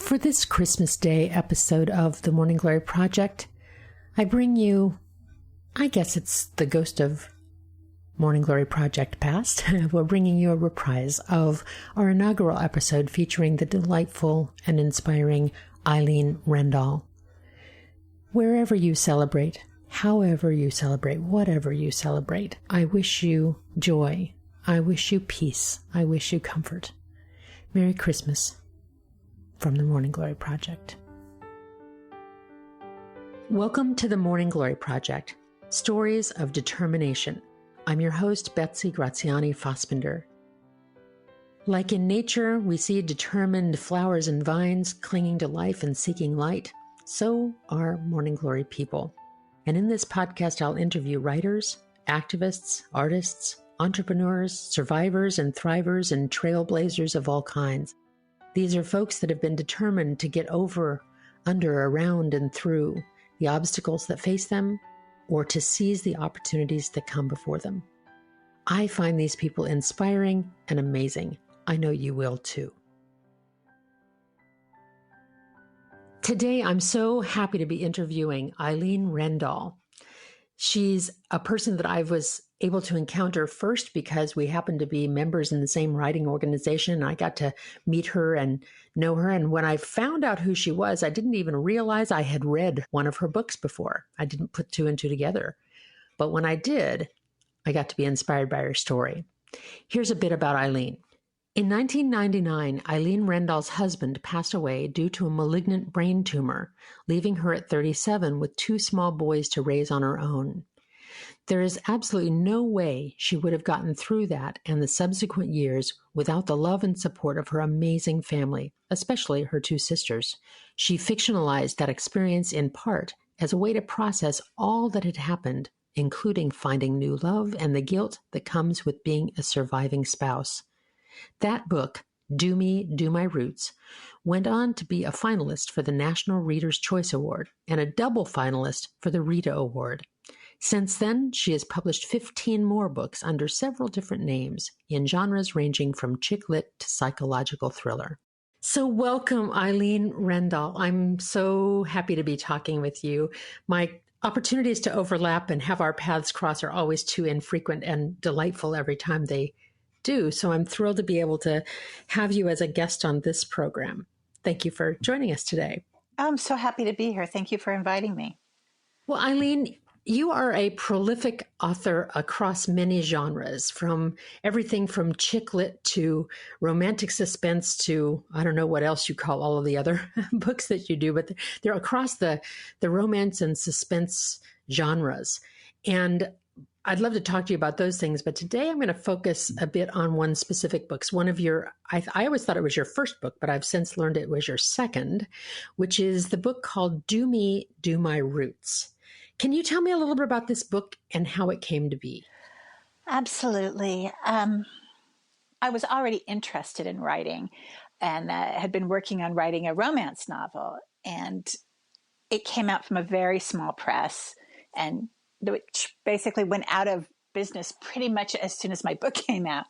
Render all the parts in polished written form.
For this Christmas Day episode of the Morning Glory Project, I bring you, I guess it's the ghost of Morning Glory Project past. We're bringing you a reprise of our inaugural episode featuring the delightful and inspiring Eileen Rendahl. Wherever you celebrate, however you celebrate, whatever you celebrate, I wish you joy. I wish you peace. I wish you comfort. Merry Christmas from the Morning Glory Project. Welcome to the Morning Glory Project, Stories of Determination. I'm your host, Betsy Graziani Fassbinder. Like in nature, we see determined flowers and vines clinging to life and seeking light. So are Morning Glory people. And in this podcast, I'll interview writers, activists, artists, entrepreneurs, survivors and thrivers, and trailblazers of all kinds. These are folks that have been determined to get over, under, around, and through the obstacles that face them, or to seize the opportunities that come before them. I find these people inspiring and amazing. I know you will too. Today, I'm so happy to be interviewing Eileen Rendahl. She's a person that I was able to encounter first because we happened to be members in the same writing organization, and I got to meet her and know her. And when I found out who she was, I didn't even realize I had read one of her books before. I didn't put two and two together. But when I did, I got to be inspired by her story. Here's a bit about Eileen. In 1999, Eileen Rendahl's husband passed away due to a malignant brain tumor, leaving her at 37 with two small boys to raise on her own. There is absolutely no way she would have gotten through that and the subsequent years without the love and support of her amazing family, especially her two sisters. She fictionalized that experience in part as a way to process all that had happened, including finding new love and the guilt that comes with being a surviving spouse. That book, Do Me, Do My Roots, went on to be a finalist for the National Reader's Choice Award and a double finalist for the Rita Award. Since then, she has published 15 more books under several different names in genres ranging from chick lit to psychological thriller. So welcome, Eileen Rendahl. I'm so happy to be talking with you. My opportunities to overlap and have our paths cross are always too infrequent and delightful every time they do. So I'm thrilled to be able to have you as a guest on this program. Thank you for joining us today. I'm so happy to be here. Thank you for inviting me. Well, Eileen, you are a prolific author across many genres, from everything from chick lit to romantic suspense to, I don't know what else you call all of the other books that you do, but they're across the romance and suspense genres. And I'd love to talk to you about those things, but today I'm going to focus a bit on one specific book. One of your, I always thought it was your first book, but I've since learned it was your second, which is the book called Do Me, Do My Roots. Can you tell me a little bit about this book and how it came to be? Absolutely. I was already interested in writing and had been working on writing a romance novel. And it came out from a very small press, and which basically went out of business pretty much as soon as my book came out.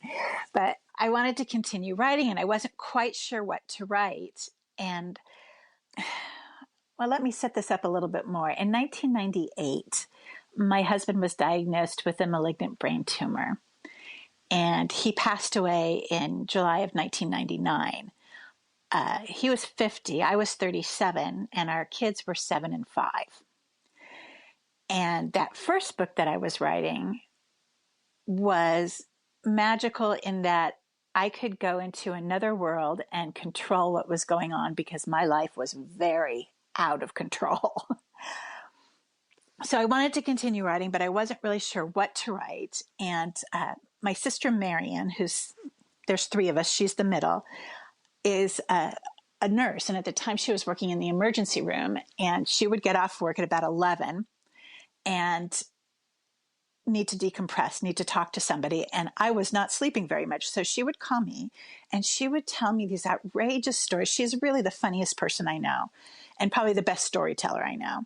But I wanted to continue writing, and I wasn't quite sure what to write. And well, let me set this up a little bit more. In 1998, my husband was diagnosed with a malignant brain tumor, and he passed away in July of 1999. He was 50, I was 37, and our kids were 7 and 5. And that first book that I was writing was magical in that I could go into another world and control what was going on because my life was very out of control. So I wanted to continue writing, but I wasn't really sure what to write. And my sister Marion, there's three of us, she's the middle, is a nurse. And at the time she was working in the emergency room, and she would get off work at about 11 and need to decompress, need to talk to somebody. And I was not sleeping very much. So she would call me and she would tell me these outrageous stories. She's really the funniest person I know and probably the best storyteller I know.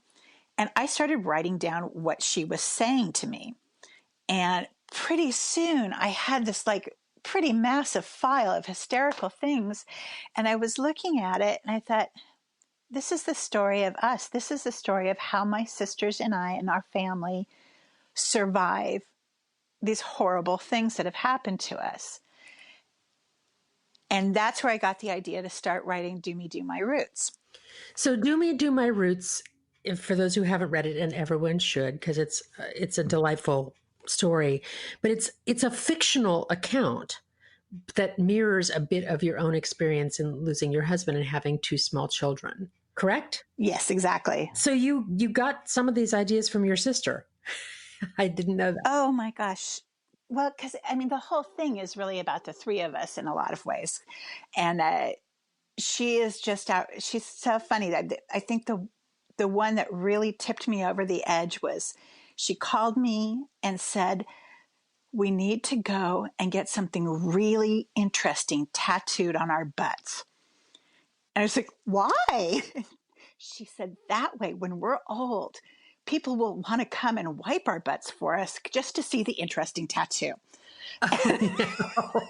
And I started writing down what she was saying to me. And pretty soon I had this like pretty massive file of hysterical things. And I was looking at it and I thought, this is the story of us. This is the story of how my sisters and I and our family survive these horrible things that have happened to us. And that's where I got the idea to start writing Do Me, Do My Roots. So Do Me, Do My Roots, for those who haven't read it, and everyone should, because it's a delightful story, but it's a fictional account that mirrors a bit of your own experience in losing your husband and having two small children, correct? Yes, exactly. So you got some of these ideas from your sister. I didn't know that. Oh my gosh. Well, because I mean, the whole thing is really about the three of us in a lot of ways. And she is just out. She's so funny that I think the one that really tipped me over the edge was she called me and said, we need to go and get something really interesting tattooed on our butts. And I was like, why? She said, that way, when we're old, people will want to come and wipe our butts for us just to see the interesting tattoo. Oh, no.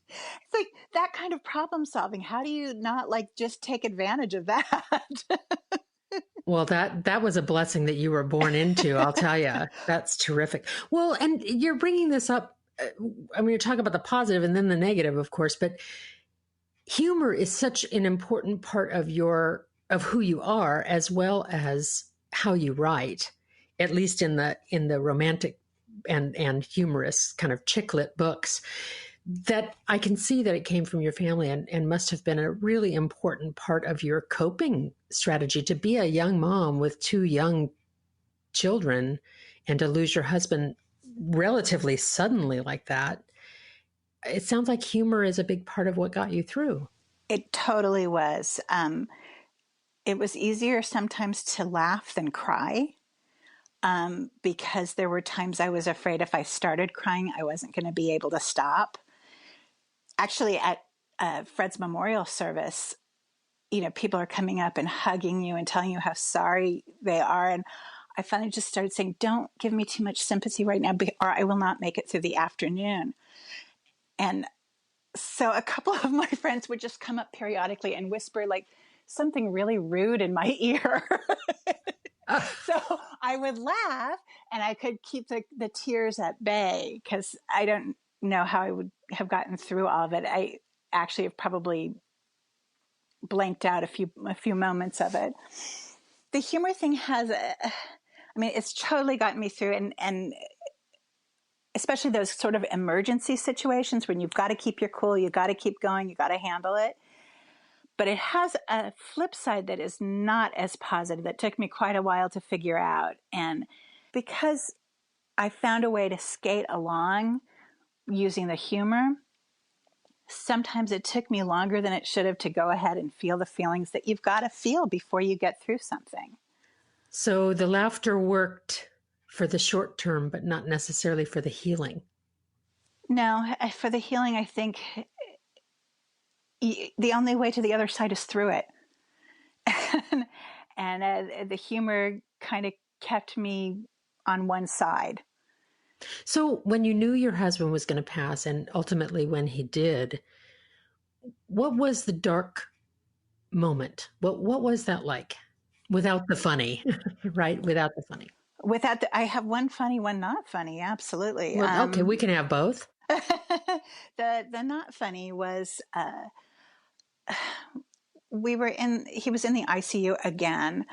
It's like that kind of problem solving. How do you not just take advantage of that? Well, that was a blessing that you were born into, I'll tell you. That's terrific. Well, and you're bringing this up. I mean, you're talking about the positive and then the negative, of course, but humor is such an important part of who you are, as well as how you write, at least in the romantic and humorous kind of chick lit books. That I can see that it came from your family and must have been a really important part of your coping strategy to be a young mom with two young children and to lose your husband relatively suddenly like that. It sounds like humor is a big part of what got you through. It totally was. It was easier sometimes to laugh than cry. Because there were times I was afraid if I started crying, I wasn't going to be able to stop. Actually, at Fred's memorial service, people are coming up and hugging you and telling you how sorry they are. And I finally just started saying, don't give me too much sympathy right now, or I will not make it through the afternoon. And so a couple of my friends would just come up periodically and whisper something really rude in my ear. So I would laugh and I could keep the tears at bay because I don't know how I would have gotten through all of it. I actually have probably blanked out a few moments of it. The humor thing it's totally gotten me through, and especially those sort of emergency situations when you've got to keep your cool, you got to keep going, you got to handle it. But it has a flip side that is not as positive, that took me quite a while to figure out. And because I found a way to skate along using the humor, sometimes it took me longer than it should have to go ahead and feel the feelings that you've got to feel before you get through something. So the laughter worked for the short term, but not necessarily for the healing. No, for the healing, I think the only way to the other side is through it. and the humor kind of kept me on one side. So when you knew your husband was going to pass, and ultimately when he did, what was the dark moment? What was that like? Without the funny, right? Without the funny. I have one funny, one not funny. Absolutely. Well, okay, we can have both. The not funny was he was in the ICU again,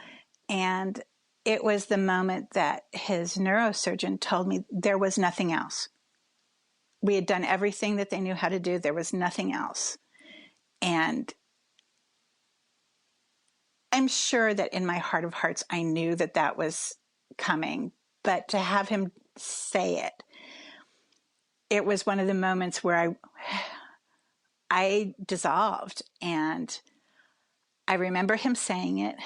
and it was the moment that his neurosurgeon told me there was nothing else. We had done everything that they knew how to do. There was nothing else. And I'm sure that in my heart of hearts, I knew that was coming, but to have him say it was one of the moments where I dissolved. And I remember him saying it.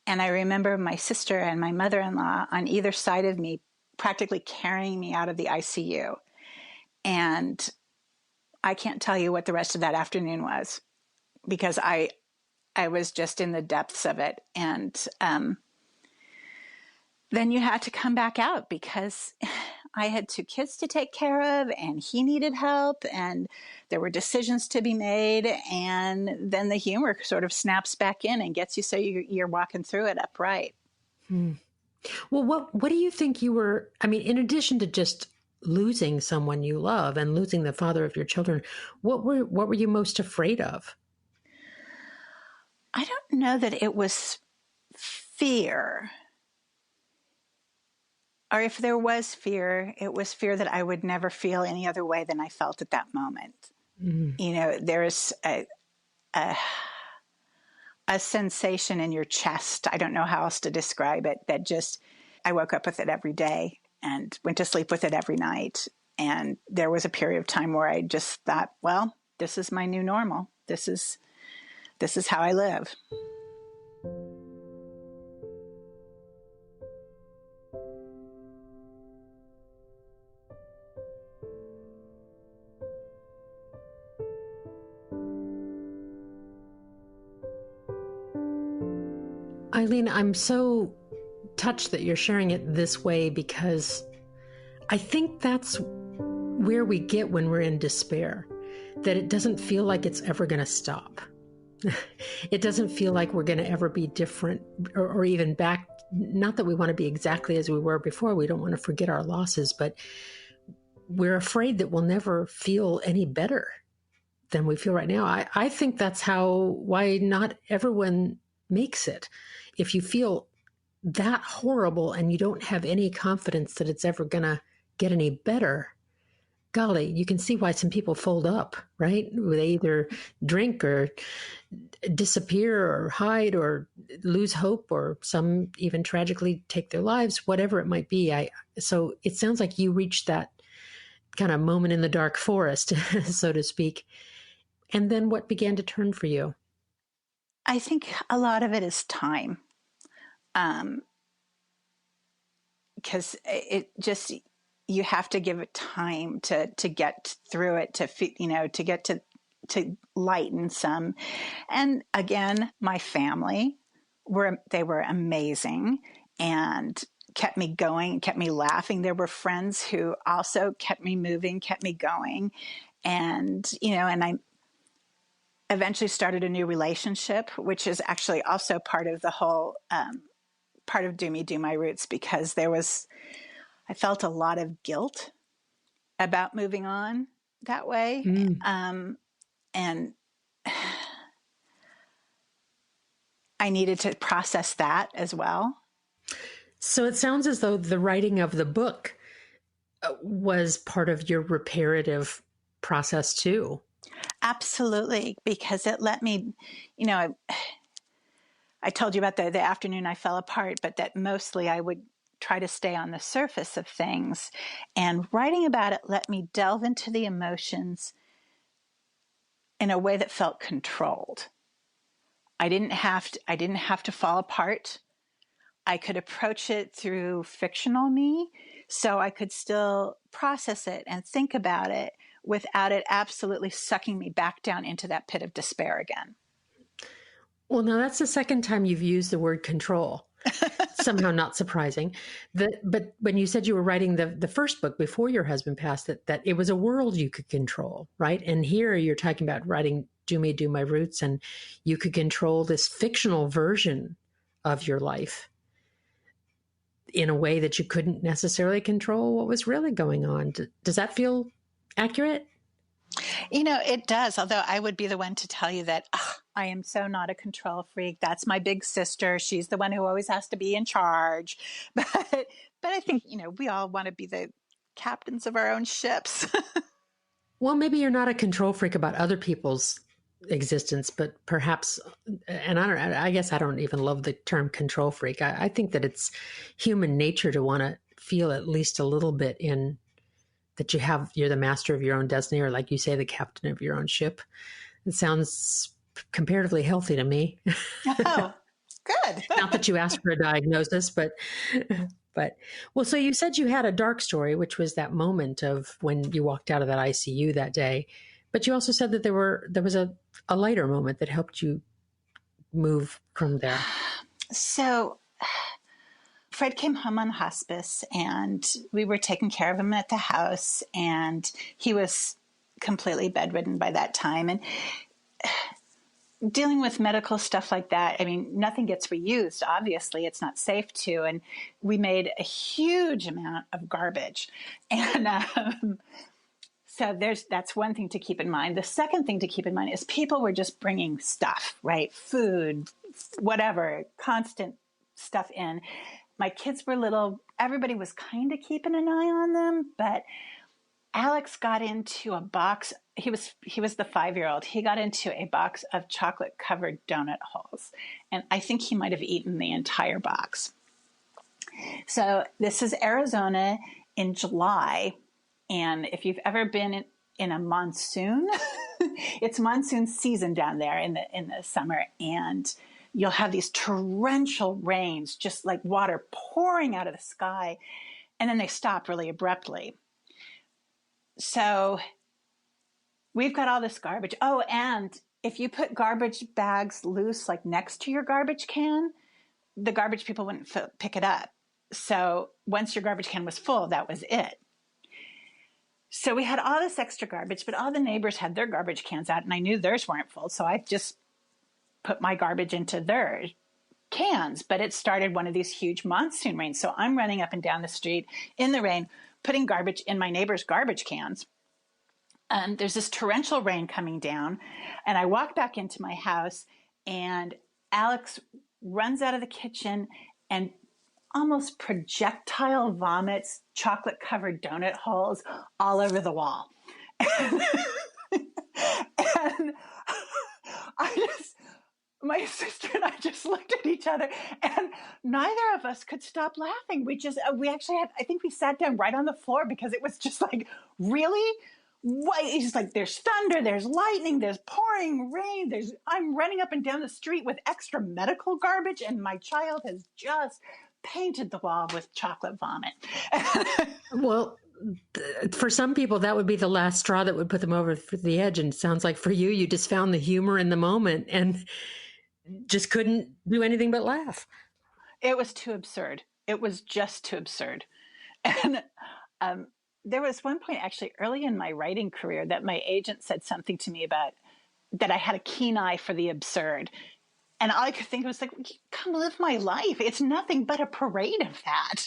And I remember my sister and my mother-in-law on either side of me practically carrying me out of the ICU. And I can't tell you what the rest of that afternoon was, because I was just in the depths of it. And then you had to come back out because I had 2 kids to take care of, and he needed help, and there were decisions to be made. And then the humor sort of snaps back in and gets you so you're walking through it upright. Hmm. Well, what do you think you were, I mean, in addition to just losing someone you love and losing the father of your children, what were you most afraid of? I don't know that it was fear. Or if there was fear, it was fear that I would never feel any other way than I felt at that moment. Mm. There's a sensation in your chest. I don't know how else to describe it. That just, I woke up with it every day and went to sleep with it every night. And there was a period of time where I just thought, well, this is my new normal. This is how I live. Eileen, I'm so touched that you're sharing it this way, because I think that's where we get when we're in despair, that it doesn't feel like it's ever going to stop. It doesn't feel like we're going to ever be different or even back. Not that we want to be exactly as we were before. We don't want to forget our losses, but we're afraid that we'll never feel any better than we feel right now. I think that's why not everyone makes it. If you feel that horrible and you don't have any confidence that it's ever going to get any better, golly, you can see why some people fold up, right? They either drink or disappear or hide or lose hope, or some even tragically take their lives, whatever it might be. So it sounds like you reached that kind of moment in the dark forest, so to speak. And then what began to turn for you? I think a lot of it is time. Because it just, you have to give it time to get through it, to get to lighten some. And again, my family were amazing and kept me going, kept me laughing. There were friends who also kept me moving, kept me going. And, and I eventually started a new relationship, which is actually also part of the whole, part of Do Me, Do My Roots, because I felt a lot of guilt about moving on that way. And I needed to process that as well. So it sounds as though the writing of the book was part of your reparative process too. Absolutely, because it let me, I told you about the afternoon I fell apart, but that mostly I would try to stay on the surface of things. And writing about it let me delve into the emotions in a way that felt controlled. I didn't have to fall apart. I could approach it through fictional me, so I could still process it and think about it without it absolutely sucking me back down into that pit of despair again. Well, now that's the second time you've used the word control. Somehow not surprising. But when you said you were writing the first book before your husband passed, that it was a world you could control, right? And here you're talking about writing Do Me, Do My Roots, and you could control this fictional version of your life in a way that you couldn't necessarily control what was really going on. Does that feel accurate? It does, although I would be the one to tell you that I am so not a control freak. That's my big sister. She's the one who always has to be in charge. But I think, we all want to be the captains of our own ships. Well, maybe you're not a control freak about other people's existence, but perhaps, and I guess I don't even love the term control freak. I think that it's human nature to want to feel at least a little bit that you're the master of your own destiny, or like you say, the captain of your own ship. It sounds comparatively healthy to me. Oh, good. Not that you asked for a diagnosis, but well, so you said you had a dark story, which was that moment of when you walked out of that ICU that day. But you also said that there was a lighter moment that helped you move from there. So Fred came home on hospice, and we were taking care of him at the house, and he was completely bedridden by that time. And dealing with medical stuff like that, I mean, nothing gets reused. Obviously, it's not safe to. And we made a huge amount of garbage. And so that's one thing to keep in mind. The second thing to keep in mind is people were just bringing stuff, right? Food, whatever, constant stuff in. My kids were little. Everybody was kind of keeping an eye on them, but Alex got into a box. He was the 5-year-old. He got into a box of chocolate covered donut holes. And I think he might have eaten the entire box. So this is Arizona in July. And if you've ever been in a monsoon, it's monsoon season down there in the summer. And you'll have these torrential rains, just like water pouring out of the sky. And then they stop really abruptly. So we've got all this garbage. Oh, and if you put garbage bags loose, like next to your garbage can, the garbage people wouldn't pick it up. So once your garbage can was full, that was it. So we had all this extra garbage, but all the neighbors had their garbage cans out, and I knew theirs weren't full. So I just put my garbage into their cans, but it started one of these huge monsoon rains. So I'm running up and down the street in the rain, putting garbage in my neighbor's garbage cans. And there's this torrential rain coming down, and I walk back into my house, and Alex runs out of the kitchen and almost projectile vomits chocolate covered donut holes all over the wall. And my sister and I just looked at each other, and neither of us could stop laughing. We actually had, I think we sat down right on the floor because it was just like, really? What? It's just like, there's thunder, there's lightning, there's pouring rain, I'm running up and down the street with extra medical garbage, and my child has just painted the wall with chocolate vomit. Well, for some people, that would be the last straw that would put them over the edge. And it sounds like for you, you just found the humor in the moment and just couldn't do anything but laugh. It was too absurd. It was just too absurd. And there was one point actually early in my writing career that my agent said something to me about that I had a keen eye for the absurd. And all I could think was like, come live my life. It's nothing but a parade of that.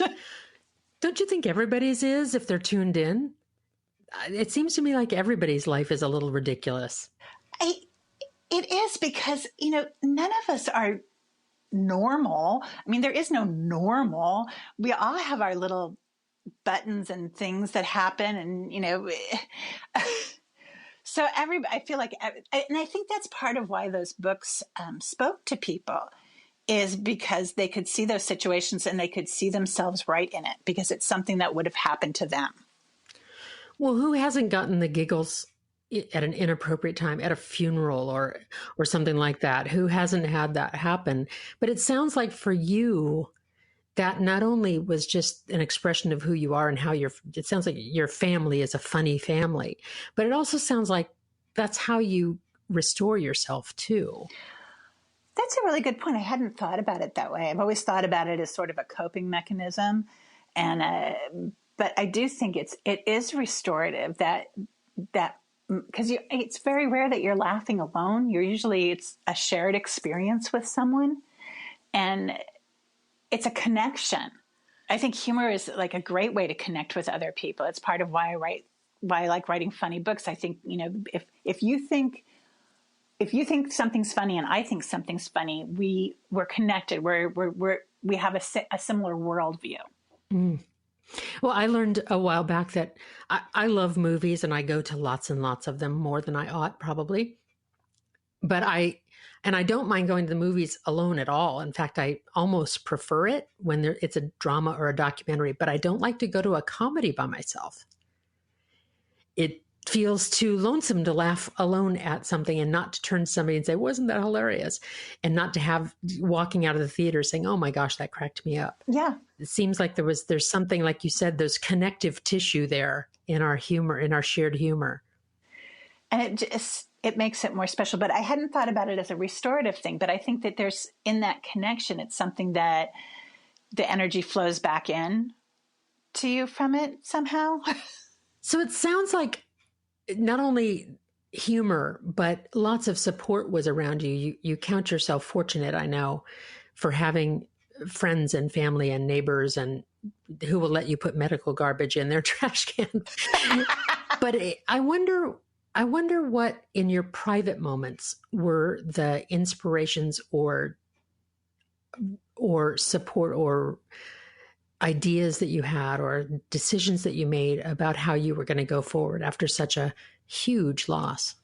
Don't you think everybody's is if they're tuned in? It seems to me like everybody's life is a little ridiculous. It is because, none of us are normal. I mean, there is no normal. We all have our little buttons and things that happen. And, so I feel like, and I think that's part of why those books spoke to people, is because they could see those situations and they could see themselves right in it because it's something that would have happened to them. Well, who hasn't gotten the giggles at an inappropriate time at a funeral or something like that? Who hasn't had that happen? But it sounds like for you, that not only was just an expression of who you are and how it sounds like your family is a funny family, but it also sounds like that's how you restore yourself too. That's a really good point. I hadn't thought about it that way. I've always thought about it as sort of a coping mechanism. But I do think it is restorative that because it's very rare that you're laughing alone. It's a shared experience with someone, and it's a connection. I think humor is like a great way to connect with other people. It's part of why I like writing funny books. I think, if you think something's funny and I think something's funny, we're connected. We have a similar worldview. Mm. Well, I learned a while back that I love movies and I go to lots and lots of them, more than I ought probably. But I don't mind going to the movies alone at all. In fact, I almost prefer it when it's a drama or a documentary, but I don't like to go to a comedy by myself. It feels too lonesome to laugh alone at something and not to turn to somebody and say, wasn't that hilarious? And not to have walking out of the theater saying, oh my gosh, that cracked me up. Yeah. It seems like there's something, like you said, there's connective tissue there in our humor, in our shared humor. And it makes it more special. But I hadn't thought about it as a restorative thing, but I think that there's, in that connection, it's something that the energy flows back in to you from it somehow. So it sounds like not only humor, but lots of support was around you. You count yourself fortunate, I know, for having friends and family and neighbors and who will let you put medical garbage in their trash can. But I wonder what in your private moments were the inspirations or support or ideas that you had or decisions that you made about how you were going to go forward after such a huge loss.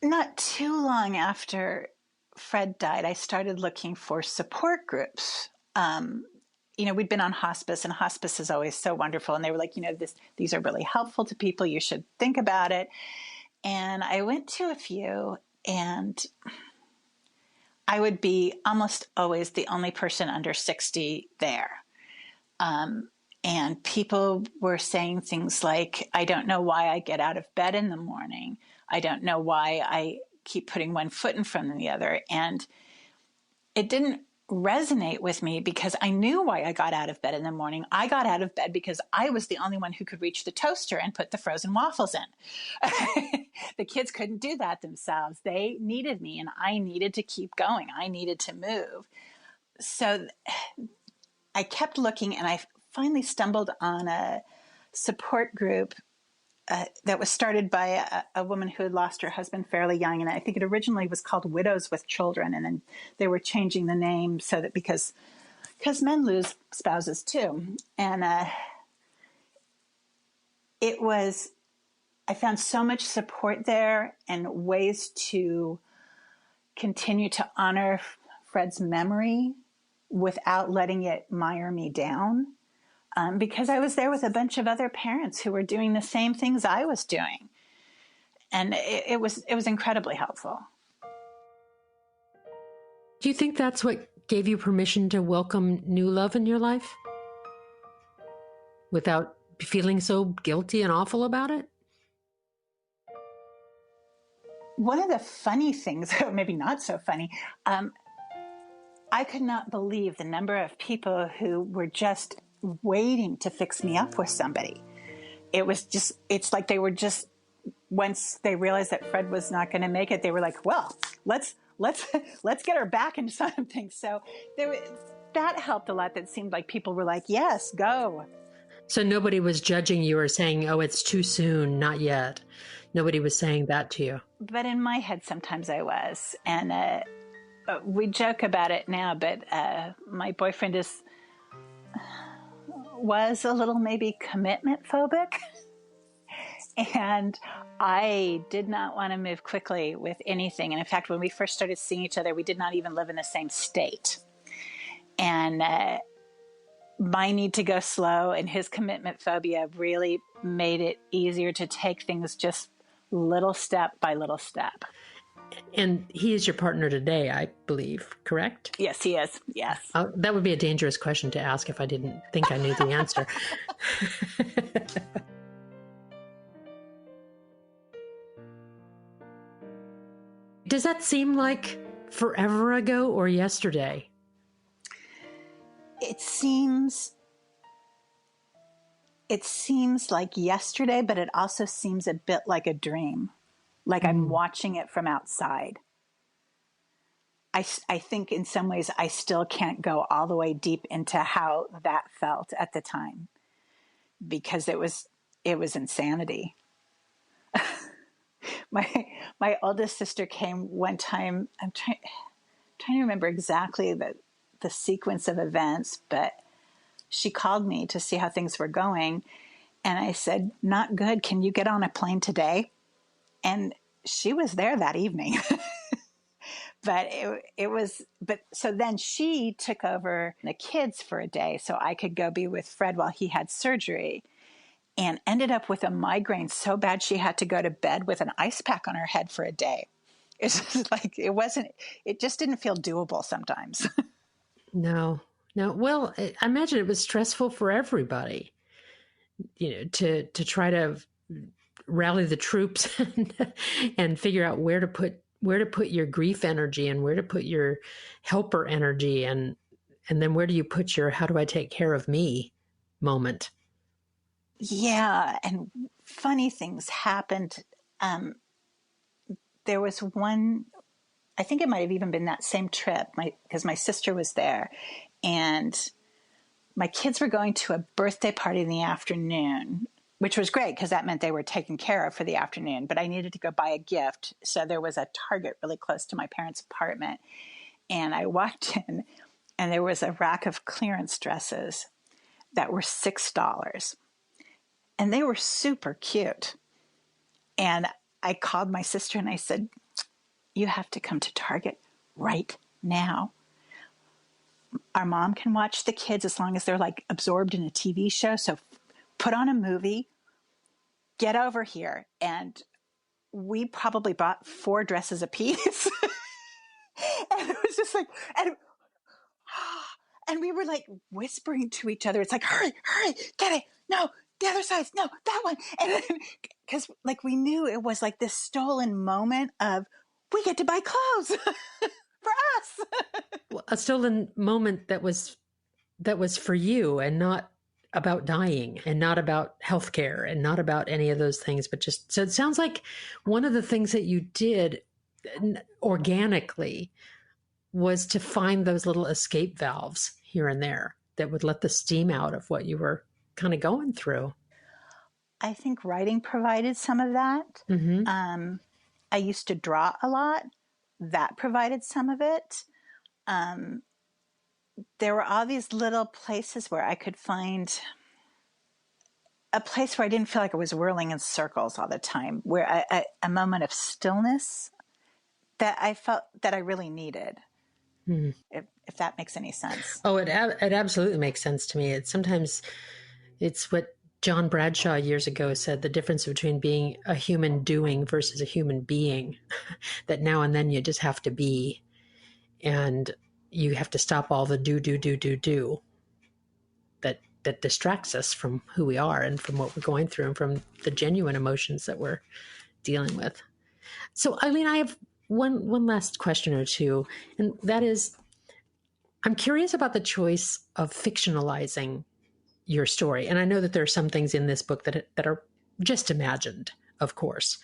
Not too long after Fred died, I started looking for support groups. We'd been on hospice, and hospice is always so wonderful. And they were like, these are really helpful to people. You should think about it. And I went to a few, and I would be almost always the only person under 60 there. And people were saying things like, I don't know why I get out of bed in the morning. I don't know why I keep putting one foot in front of the other. And it didn't resonate with me because I knew why I got out of bed in the morning. I got out of bed because I was the only one who could reach the toaster and put the frozen waffles in. The kids couldn't do that themselves. They needed me, and I needed to keep going. I needed to move. So I kept looking, and I finally stumbled on a support group that was started by a woman who had lost her husband fairly young. And I think it originally was called Widows with Children. And then they were changing the name so that because men lose spouses too. And I found so much support there and ways to continue to honor Fred's memory without letting it mire me down. Because I was there with a bunch of other parents who were doing the same things I was doing. And it was incredibly helpful. Do you think that's what gave you permission to welcome new love in your life? Without feeling so guilty and awful about it? One of the funny things, or maybe not so funny, I could not believe the number of people who were just waiting to fix me up with somebody. It's like they were just, once they realized that Fred was not going to make it, they were like, well, let's get her back into something. So that helped a lot. That seemed like people were like, yes, go. So nobody was judging you or saying, oh, it's too soon, not yet. Nobody was saying that to you. But in my head, sometimes I was. And we joke about it now, but my boyfriend was a little maybe commitment phobic. And I did not want to move quickly with anything. And in fact, when we first started seeing each other, we did not even live in the same state. And my need to go slow and his commitment phobia really made it easier to take things just little step by little step. And he is your partner today, I believe, correct? Yes, he is. Yes. That would be a dangerous question to ask if I didn't think I knew the answer. Does that seem like forever ago or yesterday? It seems like yesterday, but it also seems a bit like a dream. Like I'm watching it from outside. I think in some ways I still can't go all the way deep into how that felt at the time because it was insanity. My oldest sister came one time. I'm trying to remember exactly the sequence of events, but she called me to see how things were going. And I said, not good. Can you get on a plane today? And she was there that evening. But so then she took over the kids for a day so I could go be with Fred while he had surgery, and ended up with a migraine so bad she had to go to bed with an ice pack on her head for a day. It's just like, it just didn't feel doable sometimes. No. Well, I imagine it was stressful for everybody, to try to rally the troops and figure out where to put your grief energy and where to put your helper energy and And then where do you put your how do I take care of me moment? Yeah. And funny things happened. There was one, I think it might have even been that same trip, because my sister was there, and my kids were going to a birthday party in the afternoon, which was great because that meant they were taken care of for the afternoon. But I needed to go buy a gift. So there was a Target really close to my parents' apartment. And I walked in, and there was a rack of clearance dresses that were $6. And they were super cute. And I called my sister and I said, you have to come to Target right now. Our mom can watch the kids as long as they're like absorbed in a TV show. So put on a movie, get over here. And we probably bought 4 dresses apiece. And it was just like, and we were like whispering to each other. It's like, hurry, get it. No, the other size. No, that one. And then, because like we knew it was like this stolen moment of, we get to buy clothes for us. Well, a stolen moment that was for you, and not about dying, and not about healthcare, and not about any of those things, but just, so it sounds like one of the things that you did organically was to find those little escape valves here and there that would let the steam out of what you were kind of going through. I think writing provided some of that. Mm-hmm. I used to draw a lot. That provided some of it. There were all these little places where I could find a place where I didn't feel like I was whirling in circles all the time, where a moment of stillness that I felt that I really needed. Mm. If that makes any sense. Oh, it absolutely makes sense to me. Sometimes it's what John Bradshaw years ago said, the difference between being a human doing versus a human being, that now and then you just have to be, and you have to stop all the do that distracts us from who we are and from what we're going through and from the genuine emotions that we're dealing with. So, Eileen, I have one last question or two, and that is, I'm curious about the choice of fictionalizing your story. And I know that there are some things in this book that are just imagined, of course,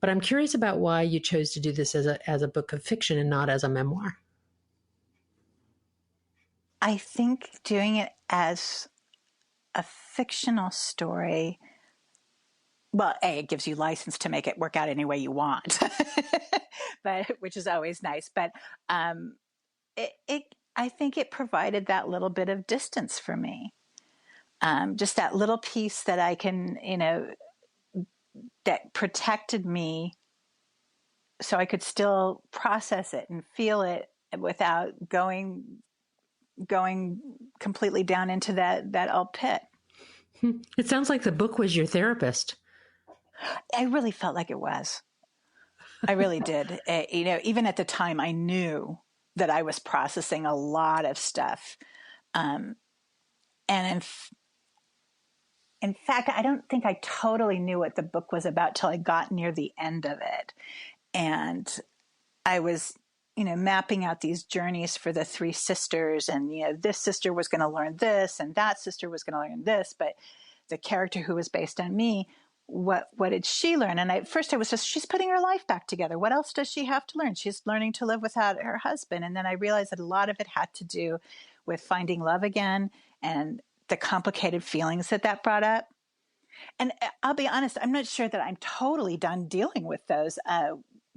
but I'm curious about why you chose to do this as a book of fiction and not as a memoir. I think doing it as a fictional story, well, it gives you license to make it work out any way you want, but which is always nice. But I think it provided that little bit of distance for me, just that little piece that I can, that protected me, so I could still process it and feel it without going completely down into that old pit. It sounds like the book was your therapist. I really felt like it was. I really did. Even at the time, I knew that I was processing a lot of stuff. And in fact, I don't think I totally knew what the book was about till I got near the end of it. And I was, mapping out these journeys for the 3 sisters, and, this sister was going to learn this and that sister was going to learn this, but the character who was based on me, what did she learn? And at first I was just, she's putting her life back together. What else does she have to learn? She's learning to live without her husband. And then I realized that a lot of it had to do with finding love again and the complicated feelings that brought up. And I'll be honest, I'm not sure that I'm totally done dealing with those.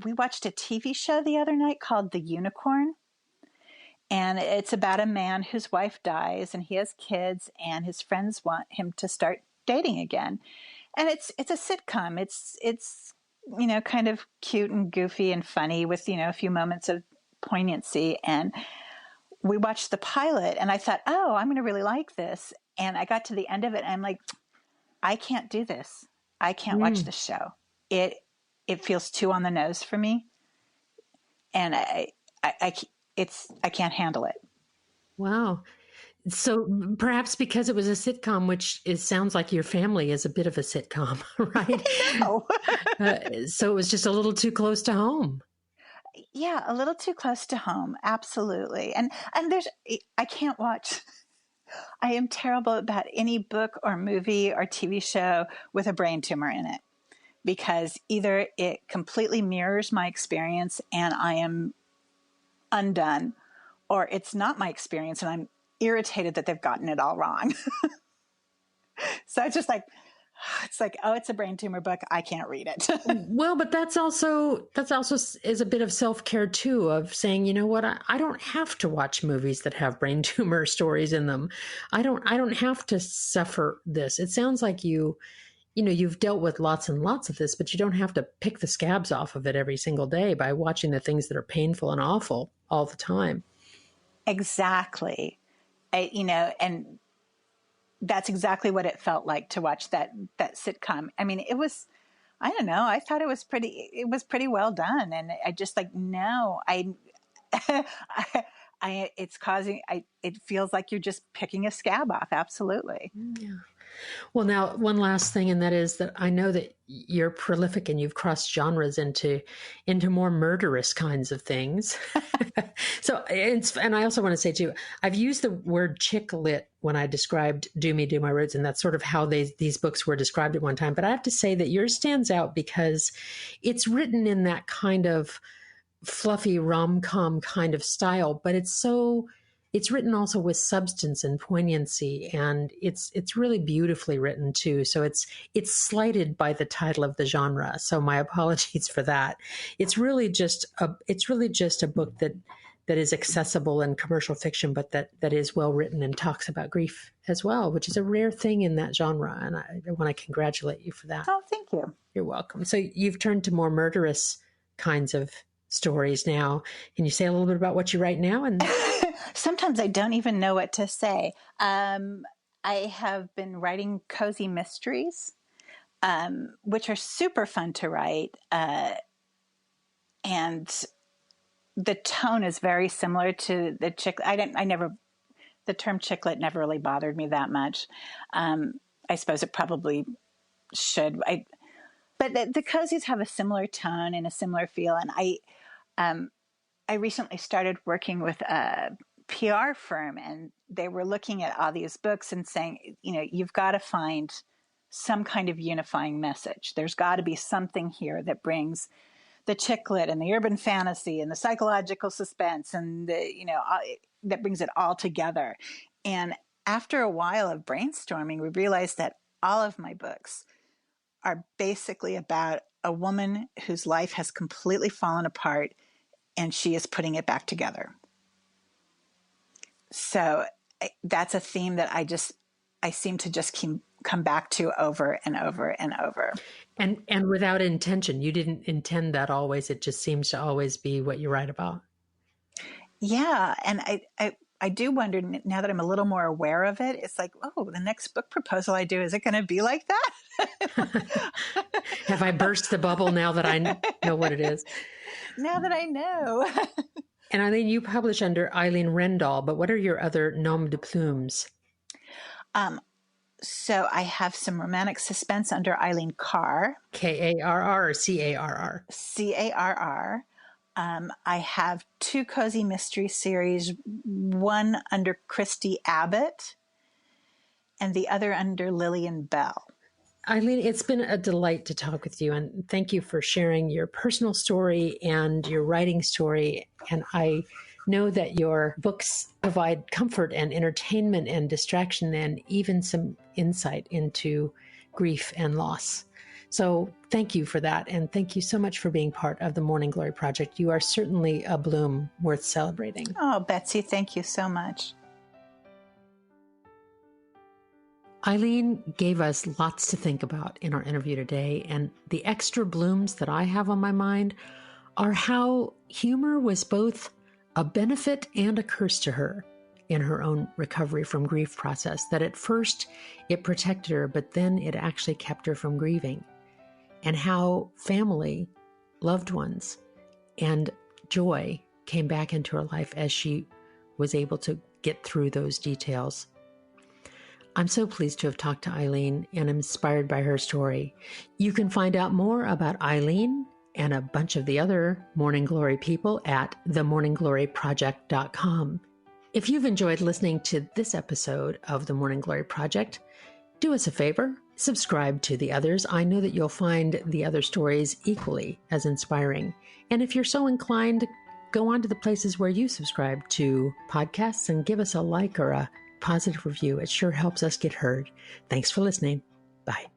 We watched a TV show the other night called The Unicorn. And it's about a man whose wife dies and he has kids and his friends want him to start dating again. And it's a sitcom. It's kind of cute and goofy and funny with, a few moments of poignancy. And we watched the pilot and I thought, oh, I'm going to really like this. And I got to the end of it and I'm like, I can't do this. I can't watch this show. It feels too on the nose for me. And I can't handle it. Wow. So perhaps because it was a sitcom, which sounds like your family is a bit of a sitcom, right? No. So it was just a little too close to home. Yeah, a little too close to home. Absolutely. And I can't watch. I am terrible about any book or movie or TV show with a brain tumor in it, because either it completely mirrors my experience and I am undone, or it's not my experience and I'm irritated that they've gotten it all wrong. So it's like, oh, it's a brain tumor book, I can't read it. Well, but that's also is a bit of self-care too, of saying, you know what, I don't have to watch movies that have brain tumor stories in them. I don't have to suffer this. It sounds like you've dealt with lots and lots of this, but you don't have to pick the scabs off of it every single day by watching the things that are painful and awful all the time. Exactly. And that's exactly what it felt like to watch that sitcom. I mean, it was, I don't know, I thought it was pretty well done. And I just like, no, it feels like you're just picking a scab off. Absolutely. Yeah. Well, now one last thing, and that is that I know that you're prolific and you've crossed genres into more murderous kinds of things. And I also want to say too, I've used the word chick lit when I described Do Me, Do My Roots, and that's sort of how these books were described at one time. But I have to say that yours stands out because it's written in that kind of fluffy rom-com kind of style, but it's written also with substance and poignancy, and it's really beautifully written too. So it's slighted by the title of the genre. So my apologies for that. It's really just a book that is accessible in commercial fiction, but that is well written and talks about grief as well, which is a rare thing in that genre. And I want to congratulate you for that. Oh, thank you. You're welcome. So you've turned to more murderous kinds of stories now. Can you say a little bit about what you write now? And sometimes I don't even know what to say. I have been writing cozy mysteries, which are super fun to write. And the tone is very similar to the chick. The term chicklet never really bothered me that much. I suppose it probably should. But the cozies have a similar tone and a similar feel. And I recently started working with a PR firm, and they were looking at all these books and saying, you've got to find some kind of unifying message. There's got to be something here that brings the chick lit and the urban fantasy and the psychological suspense and that brings it all together. And after a while of brainstorming, we realized that all of my books are basically about a woman whose life has completely fallen apart and she is putting it back together. So that's a theme that I seem to just come back to over and over and over. And without intention. You didn't intend that always. It just seems to always be what you write about. Yeah. And I do wonder, now that I'm a little more aware of it, it's like, oh, the next book proposal I do, is it going to be like that? Have I burst the bubble now that I know what it is? Now that I know. And Eileen, you publish under Eileen Rendahl, but what are your other nom de plumes? So I have some romantic suspense under Eileen Carr. Karr or Carr? Carr. I have 2 cozy mystery series, one under Christy Abbott and the other under Lillian Bell. Eileen, it's been a delight to talk with you, and thank you for sharing your personal story and your writing story. And I know that your books provide comfort and entertainment and distraction and even some insight into grief and loss. So thank you for that. And thank you so much for being part of the Morning Glory Project. You are certainly a bloom worth celebrating. Oh, Betsy, thank you so much. Eileen gave us lots to think about in our interview today, and the extra blooms that I have on my mind are how humor was both a benefit and a curse to her in her own recovery from grief process, that at first it protected her, but then it actually kept her from grieving, and how family, loved ones, and joy came back into her life as she was able to get through those details. I'm so pleased to have talked to Eileen and inspired by her story. You can find out more about Eileen and a bunch of the other Morning Glory people at themorninggloryproject.com. If you've enjoyed listening to this episode of The Morning Glory Project, do us a favor, subscribe to the others. I know that you'll find the other stories equally as inspiring. And if you're so inclined, go on to the places where you subscribe to podcasts and give us a like or a positive review. It sure helps us get heard. Thanks for listening. Bye.